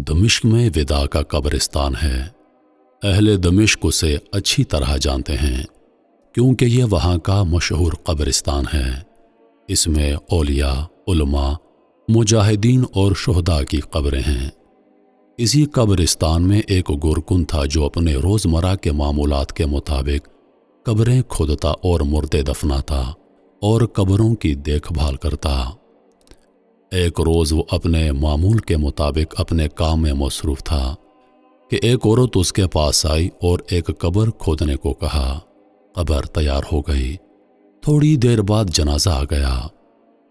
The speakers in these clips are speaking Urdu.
دمشق میں وداع کا قبرستان ہے۔ اہل دمشق اسے اچھی طرح جانتے ہیں کیونکہ یہ وہاں کا مشہور قبرستان ہے۔ اس میں اولیاء، علماء، مجاہدین اور شہداء کی قبریں ہیں۔ اسی قبرستان میں ایک گورکن تھا جو اپنے روزمرہ کے معمولات کے مطابق قبریں کھودتا اور مردے دفناتا اور قبروں کی دیکھ بھال کرتا۔ ایک روز وہ اپنے معمول کے مطابق اپنے کام میں مصروف تھا کہ ایک عورت اس کے پاس آئی اور ایک قبر کھودنے کو کہا۔ قبر تیار ہو گئی۔ تھوڑی دیر بعد جنازہ آ گیا،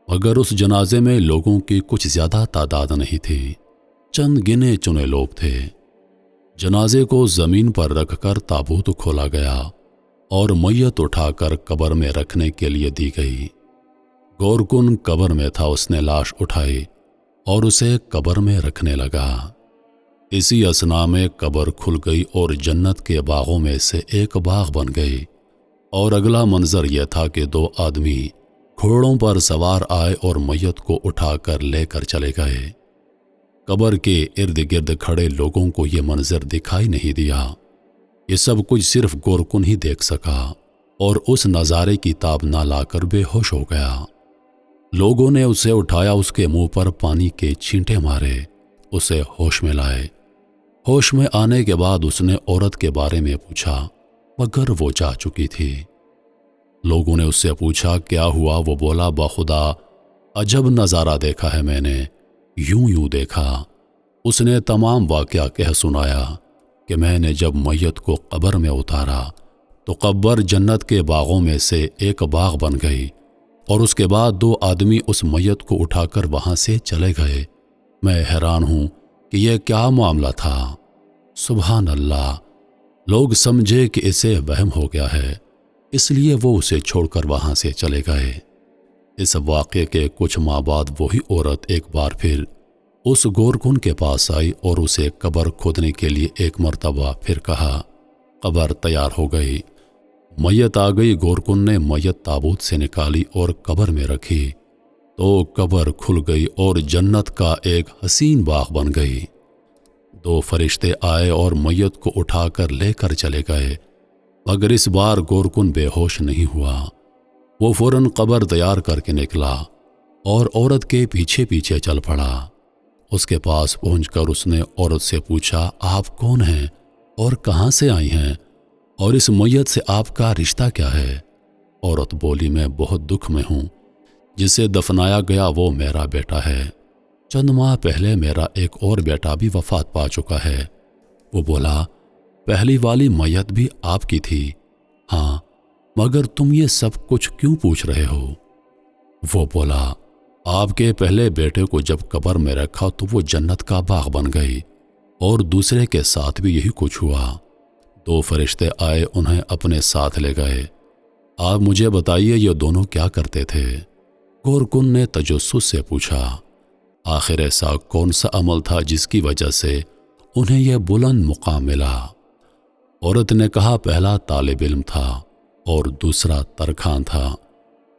مگر اس جنازے میں لوگوں کی کچھ زیادہ تعداد نہیں تھی، چند گنے چنے لوگ تھے۔ جنازے کو زمین پر رکھ کر تابوت کھولا گیا اور میت اٹھا کر قبر میں رکھنے کے لیے دی گئی۔ گورکن قبر میں تھا، اس نے لاش اٹھائی اور اسے قبر میں رکھنے لگا۔ اسی اثنا میں قبر کھل گئی اور جنت کے باغوں میں سے ایک باغ بن گئی، اور اگلا منظر یہ تھا کہ دو آدمی گھوڑوں پر سوار آئے اور میت کو اٹھا کر لے کر چلے گئے۔ قبر کے ارد گرد کھڑے لوگوں کو یہ منظر دکھائی نہیں دیا۔ یہ سب کچھ صرف گورکن ہی دیکھ سکا اور اس نظارے کی تاب نہ لا کر بے ہوش ہو گیا۔ لوگوں نے اسے اٹھایا، اس کے منہ پر پانی کے چھینٹے مارے، اسے ہوش میں لائے۔ ہوش میں آنے کے بعد اس نے عورت کے بارے میں پوچھا، مگر وہ جا چکی تھی۔ لوگوں نے اس سے پوچھا کیا ہوا؟ وہ بولا، بخدا عجب نظارہ دیکھا ہے میں نے، یوں دیکھا۔ اس نے تمام واقعہ کہہ سنایا کہ میں نے جب میت کو قبر میں اتارا تو قبر جنت کے باغوں میں سے ایک باغ بن گئی، اور اس کے بعد دو آدمی اس میت کو اٹھا کر وہاں سے چلے گئے۔ میں حیران ہوں کہ یہ کیا معاملہ تھا۔ سبحان اللہ! لوگ سمجھے کہ اسے وہم ہو گیا ہے، اس لیے وہ اسے چھوڑ کر وہاں سے چلے گئے۔ اس واقعے کے کچھ ماہ بعد وہی عورت ایک بار پھر اس گورکن کے پاس آئی اور اسے قبر کھودنے کے لیے ایک مرتبہ پھر کہا۔ قبر تیار ہو گئی، میت آ گئی۔ گورکن نے میت تابوت سے نکالی اور قبر میں رکھی تو قبر کھل گئی اور جنت کا ایک حسین باغ بن گئی۔ دو فرشتے آئے اور میت کو اٹھا کر لے کر چلے گئے، مگر اس بار گورکن بے ہوش نہیں ہوا۔ وہ فوراً قبر تیار کر کے نکلا اور عورت کے پیچھے پیچھے چل پڑا۔ اس کے پاس پہنچ کر اس نے عورت سے پوچھا، آپ کون ہیں اور کہاں سے آئی ہیں، اور اس میت سے آپ کا رشتہ کیا ہے؟ عورت بولی، میں بہت دکھ میں ہوں، جسے دفنایا گیا وہ میرا بیٹا ہے۔ چند ماہ پہلے میرا ایک اور بیٹا بھی وفات پا چکا ہے۔ وہ بولا، پہلی والی میت بھی آپ کی تھی؟ ہاں، مگر تم یہ سب کچھ کیوں پوچھ رہے ہو؟ وہ بولا، آپ کے پہلے بیٹے کو جب قبر میں رکھا تو وہ جنت کا باغ بن گئی، اور دوسرے کے ساتھ بھی یہی کچھ ہوا۔ دو فرشتے آئے، انہیں اپنے ساتھ لے گئے۔ آپ مجھے بتائیے یہ دونوں کیا کرتے تھے؟ گورکن نے تجسس سے پوچھا، آخر ایسا کون سا عمل تھا جس کی وجہ سے انہیں یہ بلند مقام ملا؟ عورت نے کہا، پہلا طالب علم تھا اور دوسرا ترکھان تھا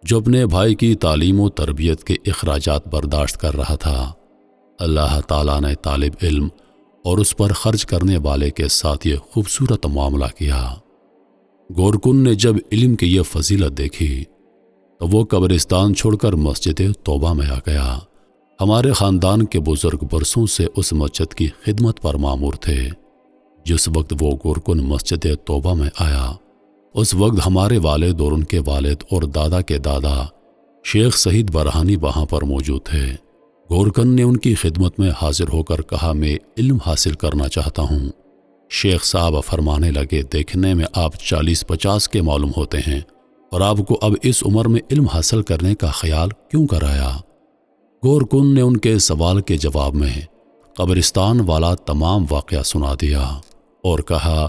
جو اپنے بھائی کی تعلیم و تربیت کے اخراجات برداشت کر رہا تھا۔ اللہ تعالیٰ نے طالب علم اور اس پر خرچ کرنے والے کے ساتھ یہ خوبصورت معاملہ کیا۔ گورکن نے جب علم کی یہ فضیلت دیکھی تو وہ قبرستان چھوڑ کر مسجد توبہ میں آ گیا۔ ہمارے خاندان کے بزرگ برسوں سے اس مسجد کی خدمت پر مامور تھے۔ جس وقت وہ گورکن مسجد توبہ میں آیا، اس وقت ہمارے والد اور ان کے والد اور دادا کے دادا شیخ سعید برہانی وہاں پر موجود تھے۔ گورکن نے ان کی خدمت میں حاضر ہو کر کہا، میں علم حاصل کرنا چاہتا ہوں۔ شیخ صاحب فرمانے لگے، دیکھنے میں آپ 40-50 کے معلوم ہوتے ہیں، اور آپ کو اب اس عمر میں علم حاصل کرنے کا خیال کیوں کر آیا؟ گورکن نے ان کے سوال کے جواب میں قبرستان والا تمام واقعہ سنا دیا اور کہا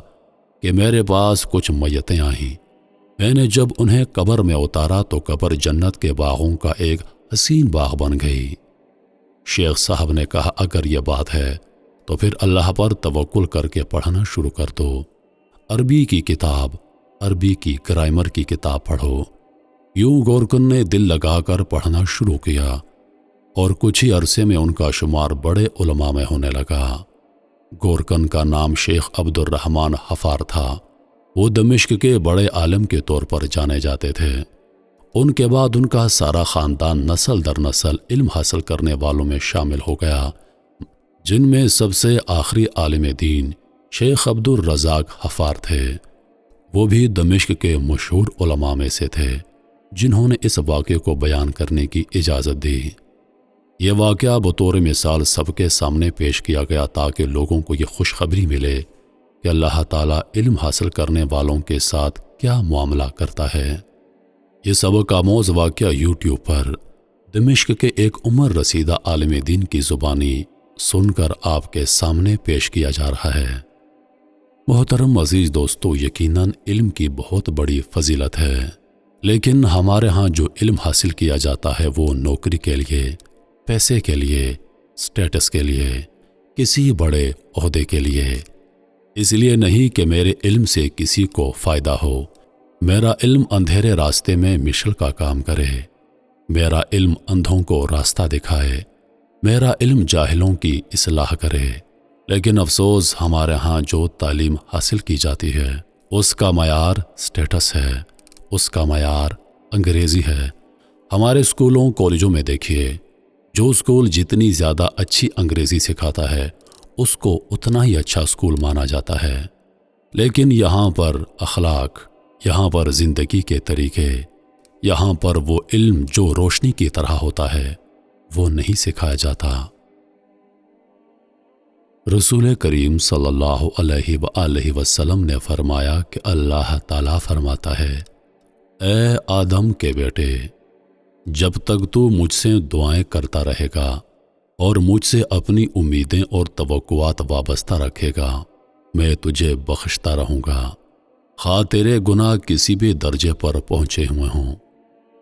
کہ میرے پاس کچھ میتیں آئیں۔ میں نے جب انہیں قبر میں اتارا تو قبر جنت کے باغوں کا ایک حسین باغ بن گئی۔ شیخ صاحب نے کہا، اگر یہ بات ہے تو پھر اللہ پر توکل کر کے پڑھنا شروع کر دو۔ عربی کی کتاب، عربی کی گرامر کی کتاب پڑھو۔ یوں گورکن نے دل لگا کر پڑھنا شروع کیا اور کچھ ہی عرصے میں ان کا شمار بڑے علماء میں ہونے لگا۔ گورکن کا نام شیخ عبد الرحمن حفار تھا۔ وہ دمشق کے بڑے عالم کے طور پر جانے جاتے تھے۔ ان کے بعد ان کا سارا خاندان نسل در نسل علم حاصل کرنے والوں میں شامل ہو گیا، جن میں سب سے آخری عالم دین شیخ عبد الرزاق حفار تھے۔ وہ بھی دمشق کے مشہور علماء میں سے تھے جنہوں نے اس واقعے کو بیان کرنے کی اجازت دی۔ یہ واقعہ بطور مثال سب کے سامنے پیش کیا گیا تاکہ لوگوں کو یہ خوشخبری ملے کہ اللہ تعالیٰ علم حاصل کرنے والوں کے ساتھ کیا معاملہ کرتا ہے۔ یہ سبق آموز واقعہ یوٹیوب پر دمشق کے ایک عمر رسیدہ عالم دین کی زبانی سن کر آپ کے سامنے پیش کیا جا رہا ہے۔ محترم عزیز دوستو، یقیناً علم کی بہت بڑی فضیلت ہے، لیکن ہمارے ہاں جو علم حاصل کیا جاتا ہے وہ نوکری کے لیے، پیسے کے لیے، سٹیٹس کے لیے، کسی بڑے عہدے کے لیے، اس لیے نہیں کہ میرے علم سے کسی کو فائدہ ہو۔ میرا علم اندھیرے راستے میں مشل کا کام کرے، میرا علم اندھوں کو راستہ دکھائے، میرا علم جاہلوں کی اصلاح کرے۔ لیکن افسوس، ہمارے ہاں جو تعلیم حاصل کی جاتی ہے اس کا معیار سٹیٹس ہے، اس کا معیار انگریزی ہے۔ ہمارے اسکولوں کالجوں میں دیکھیے، جو اسکول جتنی زیادہ اچھی انگریزی سکھاتا ہے اس کو اتنا ہی اچھا اسکول مانا جاتا ہے، لیکن یہاں پر اخلاق، یہاں پر زندگی کے طریقے، یہاں پر وہ علم جو روشنی کی طرح ہوتا ہے وہ نہیں سکھایا جاتا۔ رسول کریم صلی اللہ علیہ وآلہ وسلم نے فرمایا کہ اللہ تعالیٰ فرماتا ہے، اے آدم کے بیٹے، جب تک تو مجھ سے دعائیں کرتا رہے گا اور مجھ سے اپنی امیدیں اور توقعات وابستہ رکھے گا، میں تجھے بخشتا رہوں گا، خواہ تیرے گناہ کسی بھی درجے پر پہنچے ہوئے ہوں،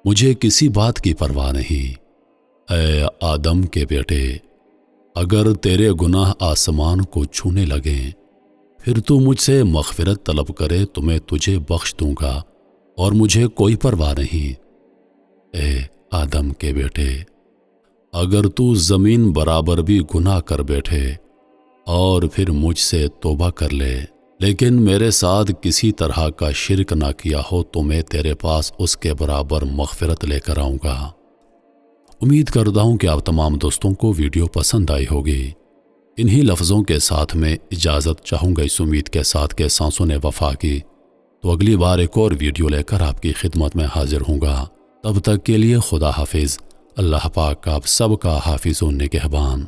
مجھے کسی بات کی پرواہ نہیں۔ اے آدم کے بیٹے، اگر تیرے گناہ آسمان کو چھونے لگیں، پھر تو مجھ سے مغفرت طلب کرے تو میں تجھے بخش دوں گا اور مجھے کوئی پرواہ نہیں۔ اے آدم کے بیٹے، اگر تو زمین برابر بھی گناہ کر بیٹھے اور پھر مجھ سے توبہ کر لے، لیکن میرے ساتھ کسی طرح کا شرک نہ کیا ہو، تو میں تیرے پاس اس کے برابر مغفرت لے کر آؤں گا۔ امید کرتا ہوں کہ آپ تمام دوستوں کو ویڈیو پسند آئی ہوگی۔ انہی لفظوں کے ساتھ میں اجازت چاہوں گا، اس امید کے ساتھ کہ سانسوں نے وفا کی، تو اگلی بار ایک اور ویڈیو لے کر آپ کی خدمت میں حاضر ہوں گا۔ تب تک کے لیے خدا حافظ۔ اللہ پاک آپ سب کا حافظ و نگہبان۔